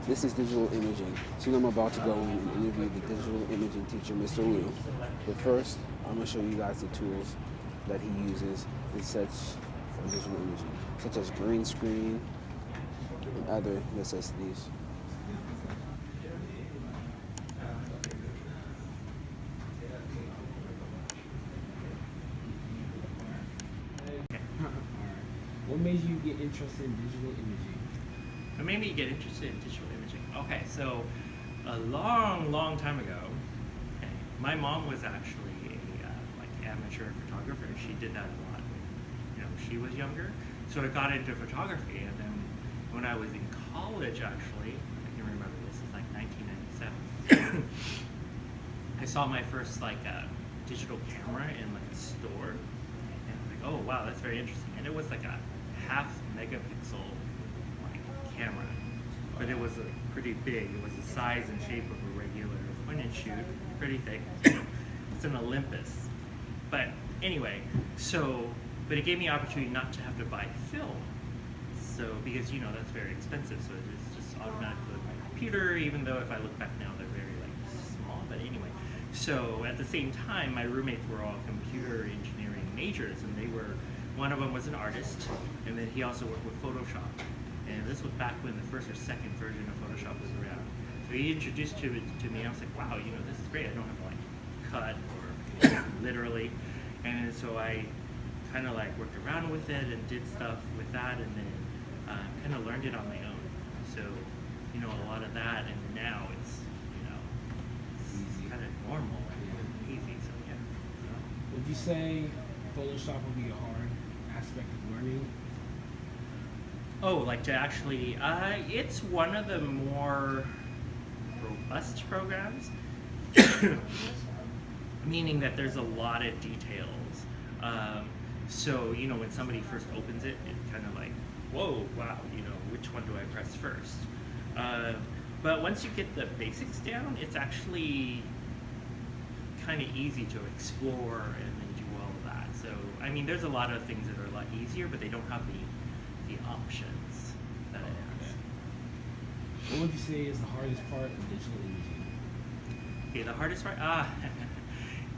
This is digital imaging. Soon I'm about to go in and interview the digital imaging teacher, Mr. Liu. But first, I'm going to show you guys the tools that he uses and sets for digital imaging, such as green screen and other necessities. What made you get interested in digital imaging? What made me get interested in digital imaging? Okay, so a long time ago, okay, my mom was actually a like amateur photographer. She did that a lot when she was younger. So I got into photography, and then when I was in college, actually, I can remember this is like 1997. I saw my first digital camera in like a store, and I'm like, oh wow, that's very interesting. And it was like a half megapixel like camera, but it was pretty big. It was the size and shape of a regular point and shoot, pretty thick. It's an Olympus. But anyway, but it gave me opportunity not to have to buy film. So because that's very expensive, so it's just automatically with my computer. Even though if I look back now, they're very small. But anyway, so at the same time, my roommates were all computer engineering majors, and one of them was an artist, and then he also worked with Photoshop. And this was back when the first or second version of Photoshop was around. So he introduced it to me, and I was like, wow, this is great. I don't have to cut or literally. And so I kind of worked around with it and did stuff with that, and then kind of learned it on my own. So, a lot of that, and now it's kind of normal and easy. So yeah. Would you say Photoshop would be a hard aspect of learning? Oh, to actually, it's one of the more robust programs, meaning that there's a lot of details. So, when somebody first opens it, it's kind of whoa, wow, which one do I press first? But once you get the basics down, it's actually kind of easy to explore and then do all of that. So, I mean, there's a lot of things that are a lot easier, but they don't have the options that it has. What would you say is the hardest part of digital imaging? Okay, the hardest part?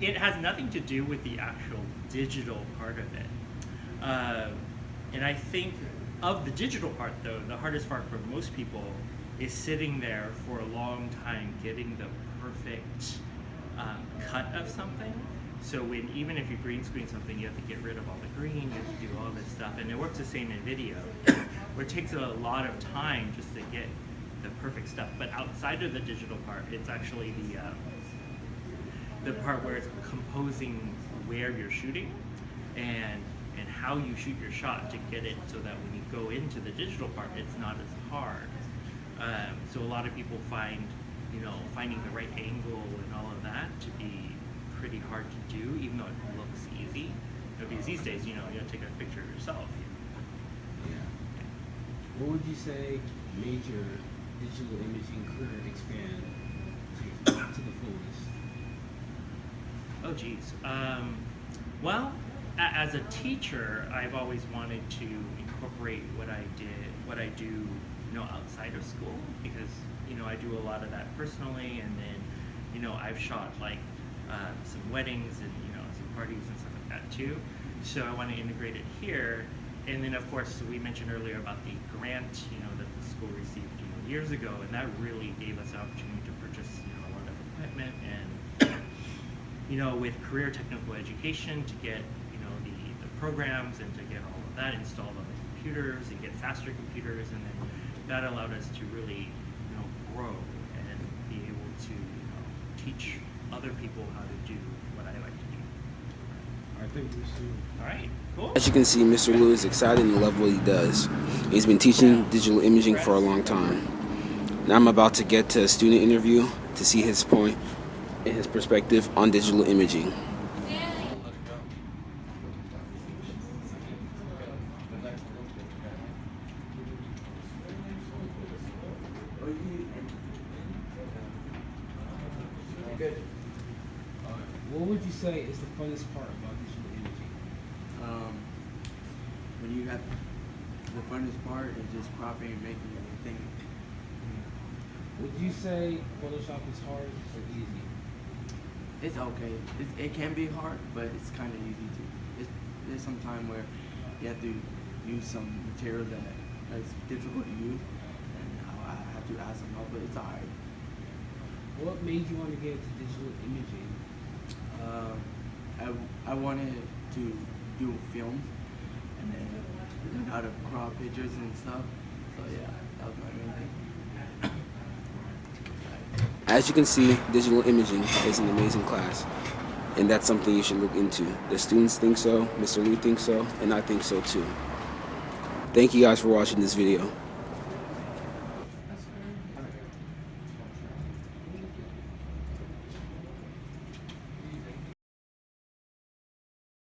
It has nothing to do with the actual digital part of it. And I think of the digital part, though, the hardest part for most people is sitting there for a long time getting the perfect cut of something. So even if you green screen something, you have to get rid of all the green, you have to do all this stuff, and it works the same in video, where it takes a lot of time just to get the perfect stuff. But outside of the digital part, it's actually the part where it's composing where you're shooting and how you shoot your shot to get it so that when you go into the digital part, it's not as hard. So a lot of people find, finding the right angle and all of that to be pretty hard to do, even though it looks easy. Because these days, you take a picture of yourself. Yeah. What would you say made your digital imaging career expand to the fullest? Oh, geez. Well, as a teacher, I've always wanted to incorporate what I do, outside of school, because, I do a lot of that personally, and then, I've shot some weddings and, some parties and stuff like that too. So I want to integrate it here. And then, of course, we mentioned earlier about the grant, that the school received, years ago, and that really gave us the opportunity to purchase, a lot of equipment and, with career technical education to get, the programs and to get all of that installed on the computers and get faster computers, and then that allowed us to really, grow and be able to, teach other people how to do what I like to do. All right, thank you, Mr. All right, cool. As you can see, Mr. Liu is excited and loves what he does. He's been teaching digital imaging for a long time. Now I'm about to get to a student interview to see his point and his perspective on digital imaging. Good. What would you say is the funnest part about digital imaging? When you have the funnest part is just cropping and making everything Would you say Photoshop is hard or easy? It's okay. It can be hard, but it's kind of easy too. There's some time where you have to use some material that is difficult to use, and I have to ask some help, but it's alright. What made you want to get into digital imaging? I wanted to do films and then learn how to crop pictures and stuff. So yeah, that was my main thing. As you can see, digital imaging is an amazing class, and that's something you should look into. The students think so, Mr. Lee thinks so, and I think so too. Thank you guys for watching this video.